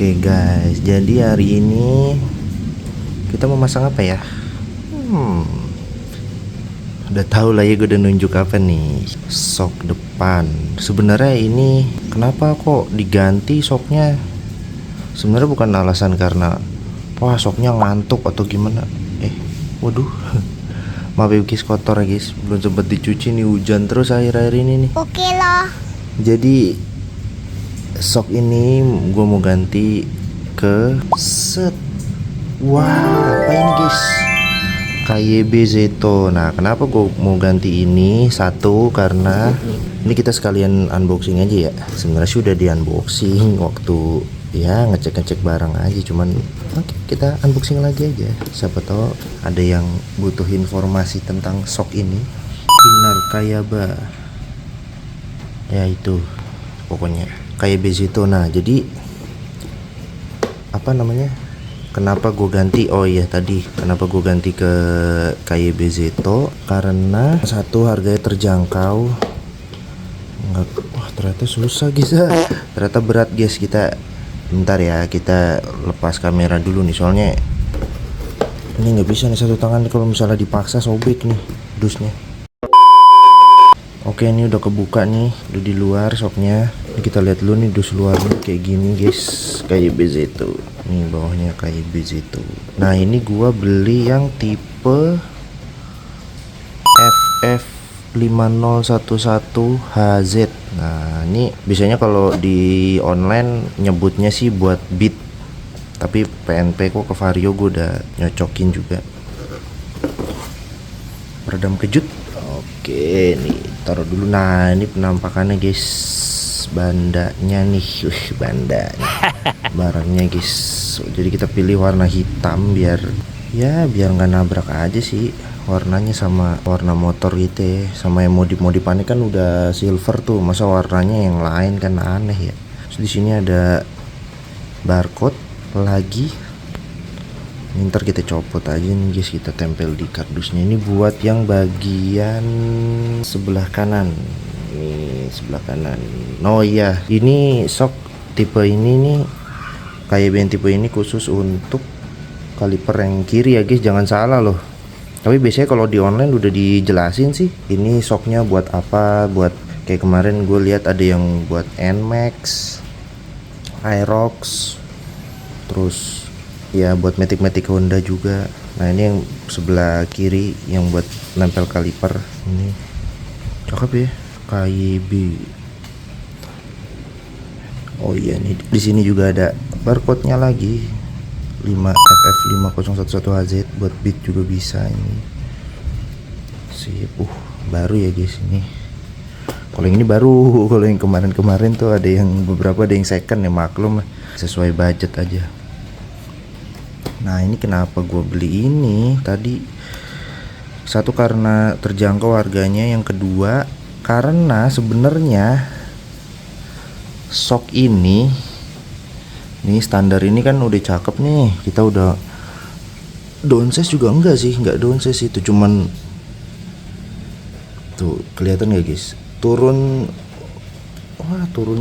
Oke guys, jadi hari ini kita mau masang apa ya? Udah tahu lah ya, gue udah nunjuk apa nih. Sok depan. Sebenarnya ini kenapa kok diganti soknya? Sebenarnya bukan alasan karena wah soknya ngantuk atau gimana. Waduh. Maaf ya guys, kotor ya guys. Belum sempet dicuci nih, hujan terus akhir-akhir ini nih. Oke loh. Jadi sok ini gue mau ganti ke set. Wah, apa ini guys? KYB Zeto. Nah, kenapa gue mau ganti ini? Satu, karena ini kita sekalian unboxing aja ya. Sebenarnya sih udah di unboxing waktu ya ngecek-ngecek barang aja. Cuman oke, kita unboxing lagi aja. Siapa tahu ada yang butuh informasi tentang sok ini. Binar Kayaba. Ya itu pokoknya KYB Zeto. Nah, jadi apa namanya? Kenapa gue ganti? Oh iya tadi kenapa gue ganti ke KYB Zeto? Karena satu, harganya terjangkau. Enggak, wah ternyata susah guys. Ternyata berat guys. Kita bentar ya, kita lepas kamera dulu nih, soalnya ini nggak bisa nih satu tangan nih, kalau misalnya dipaksa sobek nih dusnya. Oke, ini udah kebuka nih, udah di luar soknya. Ini kita lihat dulu nih dus luarnya kayak gini guys. KYB Zeto. Ini bawahnya KYB Zeto. Nah, ini gua beli yang tipe FF5011HZ. Nah, ini biasanya kalau di online nyebutnya sih buat beat. Tapi PNP kok ke Vario gue udah nyocokin juga. Peredam kejut. Oke, nih taruh dulu. Nah, ini penampakannya guys, bandanya nih. Bandanya barangnya guys. Jadi kita pilih warna hitam biar nggak nabrak aja sih warnanya sama warna motor gitu ya. Sama yang modif-modifannya kan udah silver tuh, masa warnanya yang lain kan aneh ya. Terus di sini ada barcode lagi. Ini ntar kita copot aja nih guys, kita tempel di kardusnya. Ini buat yang bagian sebelah kanan. Ini sebelah kanan. Oh iya, ini sok tipe ini nih, kayak band tipe ini khusus untuk kaliper yang kiri ya guys, jangan salah loh. Tapi biasanya kalau di online udah dijelasin sih ini soknya buat apa. Buat kayak kemarin gue lihat ada yang buat Nmax, Aerox, terus ya buat Matic Honda juga. Nah, ini yang sebelah kiri yang buat nempel kaliper. Ini cakep ya, KYB. Oh iya, nih di sini juga ada barcode-nya lagi. 5FF5011HZ buat beat juga bisa ini. Sip. Baru ya guys ini. Kalau yang ini baru, kalau yang kemarin-kemarin tuh ada yang beberapa, ada yang second ya, maklum sesuai budget aja. Nah, ini kenapa gue beli ini tadi? Satu, karena terjangkau harganya. Yang kedua, karena sebenarnya sok ini nih standar ini kan udah cakep nih. Kita udah downsize juga enggak sih? Enggak downsize, itu cuman tuh kelihatan gak guys? Turun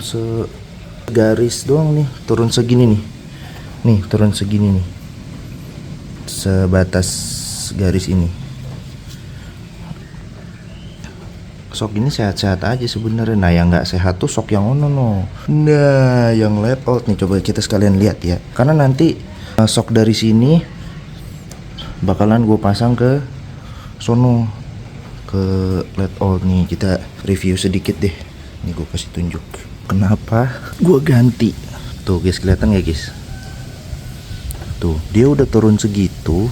segaris doang nih. Turun segini nih. Nih, turun segini nih. Sebatas garis ini. Sok ini sehat-sehat aja sebenarnya. Nah, yang nggak sehat tuh sok yang ono no. Nah, yang let out nih, coba kita sekalian lihat ya. Karena nanti sok dari sini bakalan gue pasang ke sono, ke let out nih. Kita review sedikit deh. Nih gue kasih tunjuk kenapa gue ganti. Tuh guys, kelihatan nggak guys? Tuh, dia udah turun segitu.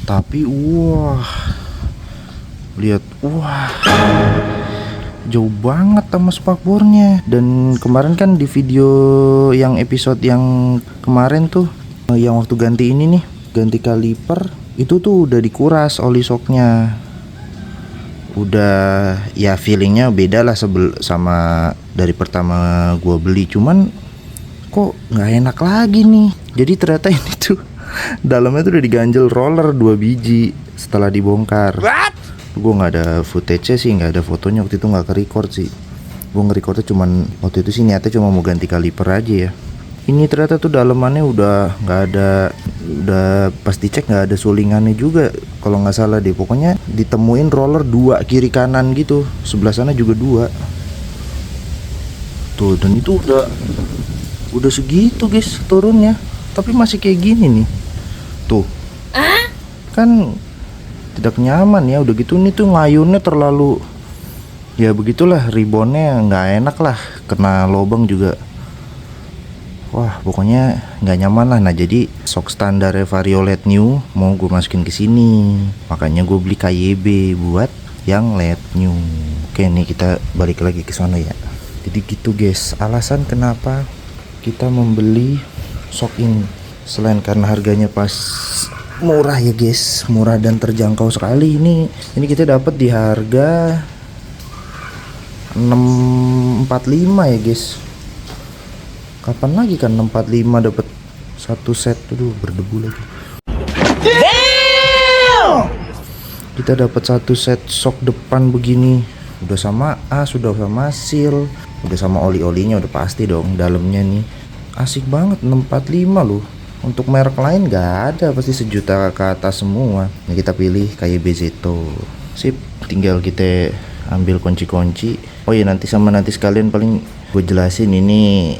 Tapi wah, lihat, wah, jauh banget sama spakbornya. Dan kemarin kan di video yang episode yang kemarin tuh, yang waktu ganti ini nih, ganti kaliper, itu tuh udah dikuras oli soknya. Udah ya feelingnya beda lah sama dari pertama gua beli. Cuman kok nggak enak lagi nih. Jadi ternyata ini tuh dalamnya tuh udah diganjel roller 2 biji setelah dibongkar. Gue nggak ada footage sih, nggak ada fotonya waktu itu, nggak ke record sih. Gue nge-recordnya cuman waktu itu sih niatnya cuma mau ganti kaliper aja ya. Ini ternyata tuh dalemannya udah nggak ada, udah pas dicek nggak ada sulingannya juga kalau nggak salah deh. Pokoknya ditemuin roller 2 kiri kanan gitu, sebelah sana juga 2 tuh, dan itu udah segitu guys turunnya, tapi masih kayak gini nih tuh. Kan tidak nyaman ya udah gitu. Nih tuh ngayunnya terlalu, ya begitulah, ribonnya nggak enak lah, kena lobang juga. Wah pokoknya nggak nyaman lah. Nah jadi shock standar Vario LED new mau gue masukin ke sini, makanya gue beli KYB buat yang LED new. Oke nih kita balik lagi ke sana ya. Jadi gitu guys, alasan kenapa kita membeli shock ini selain karena harganya pas murah ya guys, murah dan terjangkau sekali. Ini kita dapat di harga 645 ya guys. Kapan lagi kan 645 dapat satu set. Aduh berdebu lagi. Damn! Kita dapat satu set shock depan begini, udah sama as, udah sama seal, udah sama oli-olinya udah pasti dong. Dalamnya nih asik banget, 645 loh. Untuk merek lain gak ada, pasti sejuta ke atas semua. Nah kita pilih kayak Bezeto. Sip, tinggal kita ambil kunci-kunci. Oh iya nanti sekalian paling gue jelasin ini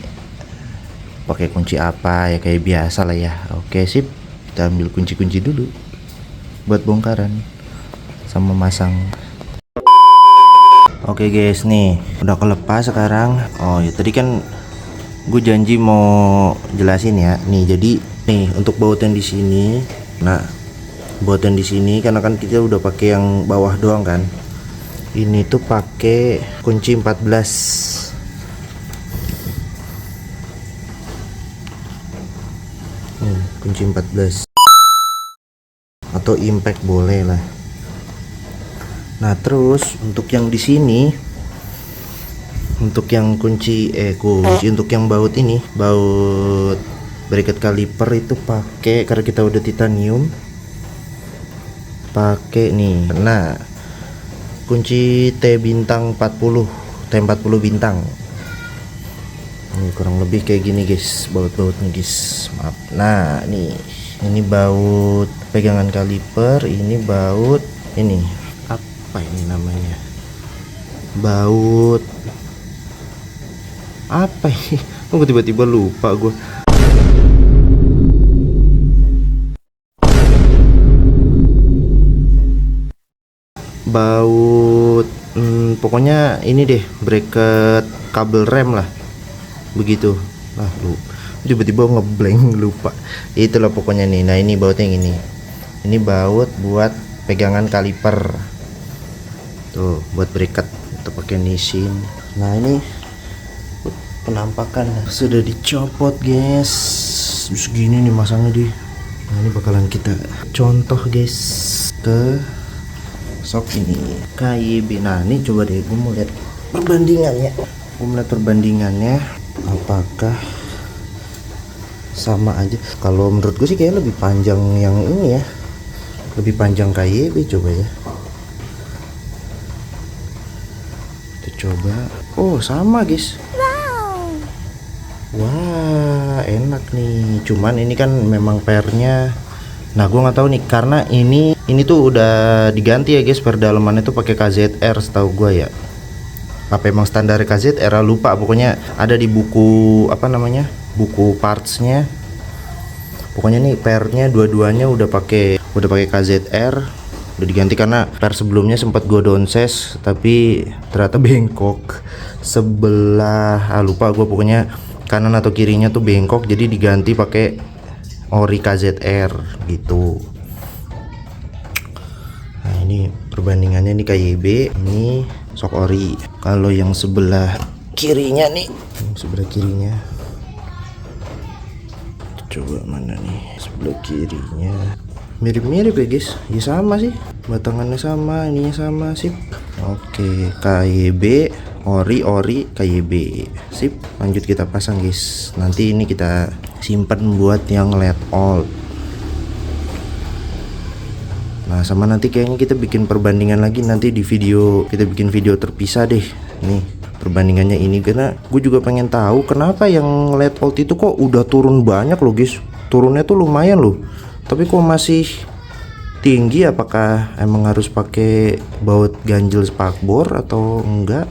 pakai kunci apa ya, kayak biasa lah ya. Oke sip, kita ambil kunci-kunci dulu buat bongkaran sama masang. Oke guys, nih udah kelepas sekarang. Oh ya tadi kan gue janji mau jelasin ya. Nih jadi nih untuk baut yang di sini. Nah baut yang di sini karena kan kita udah pakai yang bawah doang kan. Ini tuh pakai kunci 14. Kunci 14 atau impact boleh lah. Nah terus untuk yang di sini, untuk yang kunci untuk yang baut ini, baut bracket kaliper itu pakai, karena kita udah titanium, pakai nih. Nah kunci T bintang 40, T40 bintang. Ini kurang lebih kayak gini guys baut-bautnya guys, maaf. Nah nih ini baut pegangan kaliper, ini baut ini apa ini namanya, baut apa ini? Oh tiba-tiba lupa gue. Baut pokoknya ini deh, bracket kabel rem lah begitu. Nah lu tiba-tiba ngeblank lupa. Itulah pokoknya nih. Nah ini bautnya yang ini baut buat pegangan kaliper tuh, buat bracket untuk pakai nisin. Nah ini penampakan sudah dicopot guys, segini nih masangnya di. Nah ini bakalan kita contoh guys ke shock ini KYB. Nah ini coba deh gue mau lihat perbandingannya, apakah sama aja. Kalau menurut gue sih kayak lebih panjang yang ini ya, lebih panjang KYB. Coba ya kita coba. Oh sama guys, wah enak nih. Cuman ini kan memang pernya, nah gue nggak tahu nih karena ini tuh udah diganti ya guys, per dalamannya tuh pakai KZR setahu gue ya. Apa emang standar KZR lupa, pokoknya ada di buku apa namanya, buku partsnya. Pokoknya nih pernya dua-duanya udah pakai KZR, udah diganti karena per sebelumnya sempat gue downsize tapi ternyata bengkok sebelah, lupa gue, pokoknya kanan atau kirinya tuh bengkok, jadi diganti pakai ori KZR gitu. Nah ini perbandingannya nih KYB, ini shock ori. Kalau yang sebelah kirinya nih, sebelah kirinya coba mana nih, sebelah kirinya mirip-mirip ya guys, ya sama sih, batangannya sama, ininya sama, sip. Oke KYB ori KYB, sip. Lanjut kita pasang guys, nanti ini kita simpan buat yang LED old. Nah sama nanti kayaknya kita bikin perbandingan lagi nanti di video, kita bikin video terpisah deh nih perbandingannya ini, karena gue juga pengen tahu kenapa yang LED out itu kok udah turun banyak loh guys. Turunnya tuh lumayan loh, tapi kok masih tinggi. Apakah emang harus pakai baut ganjel spakbor atau enggak?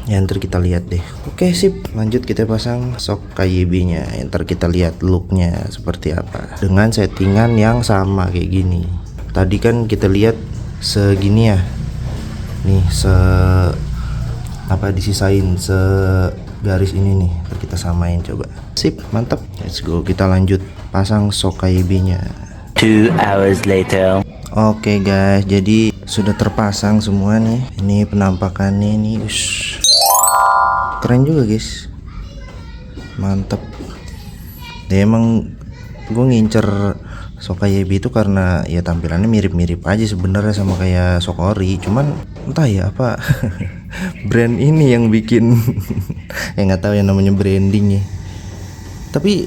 Ya ntar kita lihat deh. Oke sip, lanjut kita pasang shock KYB nya. Ntar kita lihat looknya seperti apa dengan settingan yang sama kayak gini. Tadi kan kita lihat segini ya, nih disisain segaris ini nih. Ntar kita samain coba. Sip, mantap. Let's go, kita lanjut pasang shock KYB nya. 2 hours later. Oke guys, jadi sudah terpasang semua nih. Ini penampakannya nih. Keren juga guys, mantep. Dia emang gue ngincer shock KYB itu karena ya tampilannya mirip-mirip aja sebenarnya sama kayak shock ori, cuman entah ya apa brand ini yang bikin ya nggak tahu yang namanya branding ya. Tapi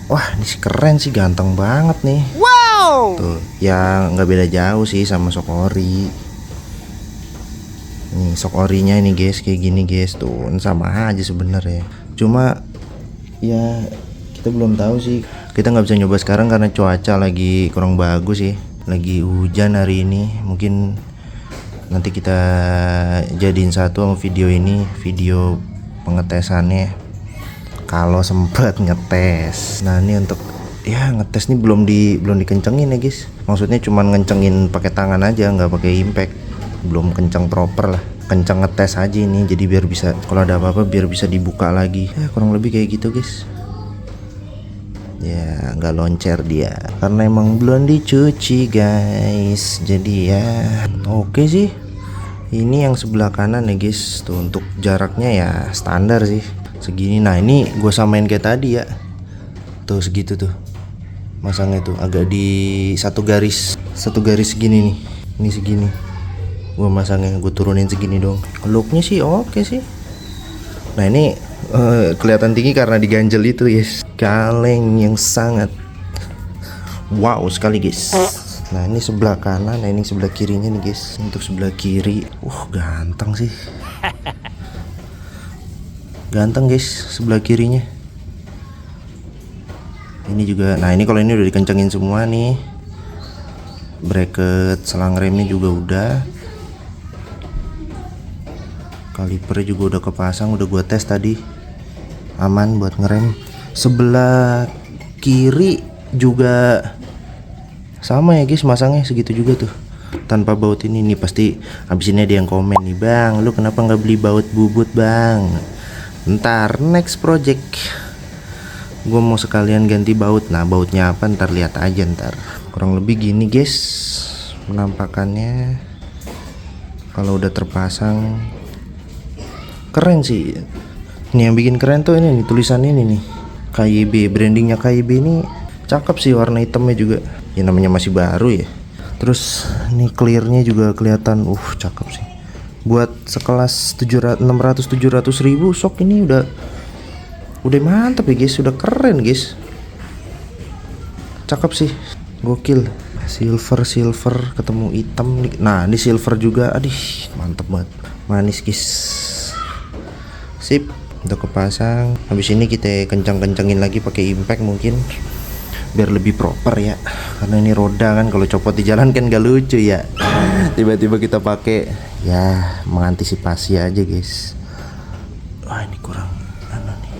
wah ini sih keren sih, ganteng banget nih. Wow. Tuh ya nggak beda jauh sih sama shock ori. Nih shock orinya ini guys kayak gini guys, tuh sama aja sebenarnya. Cuma ya kita belum tahu sih, kita nggak bisa nyoba sekarang karena cuaca lagi kurang bagus sih, lagi hujan hari ini. Mungkin nanti kita jadiin satu sama video ini, video pengetesannya kalau sempet ngetes. Nah ini untuk ya ngetes nih belum dikencengin ya guys, maksudnya cuman ngencengin pakai tangan aja, nggak pakai impact, belum kencang proper lah, kencang ngetes aja ini. Jadi biar bisa kalau ada apa-apa biar bisa dibuka lagi ya, kurang lebih kayak gitu guys. Ya nggak loncer dia karena emang belum dicuci guys. Jadi ya oke sih. Ini yang sebelah kanan ya guys, tuh untuk jaraknya ya standar sih segini. Nah ini gue samain kayak tadi ya, tuh segitu tuh masangnya tuh, agak di satu garis segini nih, ini segini gue masangnya, gue turunin segini dong. Looknya sih oke sih. Nah ini kelihatan tinggi karena diganjel itu guys, kaleng yang sangat wow sekali guys. Nah ini sebelah kanan, nah ini sebelah kirinya nih guys. Untuk sebelah kiri ganteng sih ganteng guys sebelah kirinya. Ini juga, nah ini kalau ini udah dikencengin semua nih, bracket selang remnya juga udah, kalipernya juga udah kepasang, udah gua tes tadi, aman buat ngerem. Sebelah kiri juga sama ya guys, masangnya segitu juga tuh tanpa baut ini. Nih pasti abis ini ada yang komen nih, bang lu kenapa nggak beli baut bubut bang. Ntar next project gue mau sekalian ganti baut. Nah bautnya apa ntar lihat aja ntar. Kurang lebih gini guys penampakannya kalau udah terpasang. Keren sih. Ini yang bikin keren tuh ini nih, tulisan ini nih KYB, brandingnya KYB ini cakep sih, warna hitamnya juga ya, namanya masih baru ya. Terus ini clearnya juga kelihatan cakep sih. Buat sekelas 600-700 ribu shock ini udah mantap ya guys, udah keren guys, cakep sih, gokil. Silver ketemu hitam nih. Nah ini silver juga, aduh mantep banget, manis guys. Sip, udah kepasang. Habis ini kita kencang-kencangin lagi pakai impact mungkin biar lebih proper ya, karena ini roda kan kalau copot di jalan kan gak lucu ya. Tiba-tiba kita pakai ya, mengantisipasi aja guys. Wah ini kurang nih.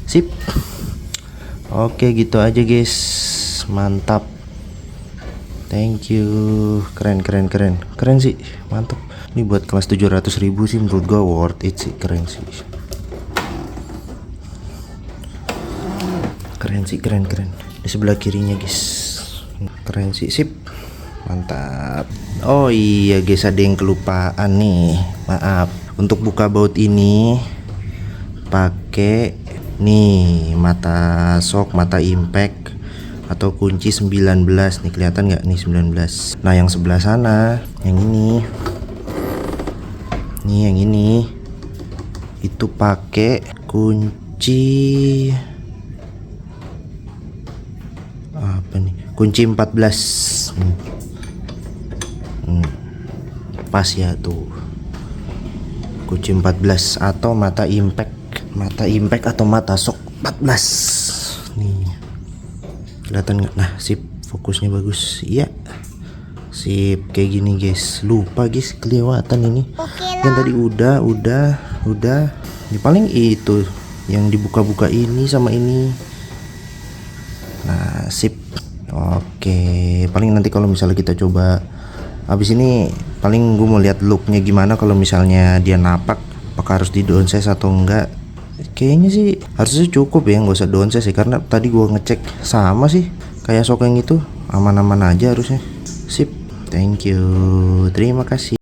Sip, oke gitu aja guys, mantap, thank you. Keren sih, mantap. Ini buat kelas 700 ribu sih menurut gua worth it sih, keren sih. Keren di sebelah kirinya guys, keren sih. Sip, mantap. Oh iya guys, ada yang kelupaan nih, maaf. Untuk buka baut ini pakai nih mata shock, mata impact atau kunci 19 nih, kelihatan nggak nih 19. Nah yang sebelah sana, yang ini nih, yang ini itu pakai kunci apa nih, kunci 14. Pas ya tuh. kunci 14 atau mata impact atau mata shock 14 nih. Kelihatan nggak? Nah sip, fokusnya bagus. Iya sip, kayak gini guys. Lupa guys, kelewatan ini. Yang tadi udah ini paling itu yang dibuka-buka ini sama ini. Nah sip. Oke, paling nanti kalau misalnya kita coba habis ini, paling gue mau lihat looknya gimana kalau misalnya dia napak, apakah harus di downsize atau enggak. Kayaknya sih harusnya cukup ya, nggak usah downsize sih, karena tadi gue ngecek sama sih kayak sok yang itu, aman-aman aja harusnya. Sip, thank you, terima kasih.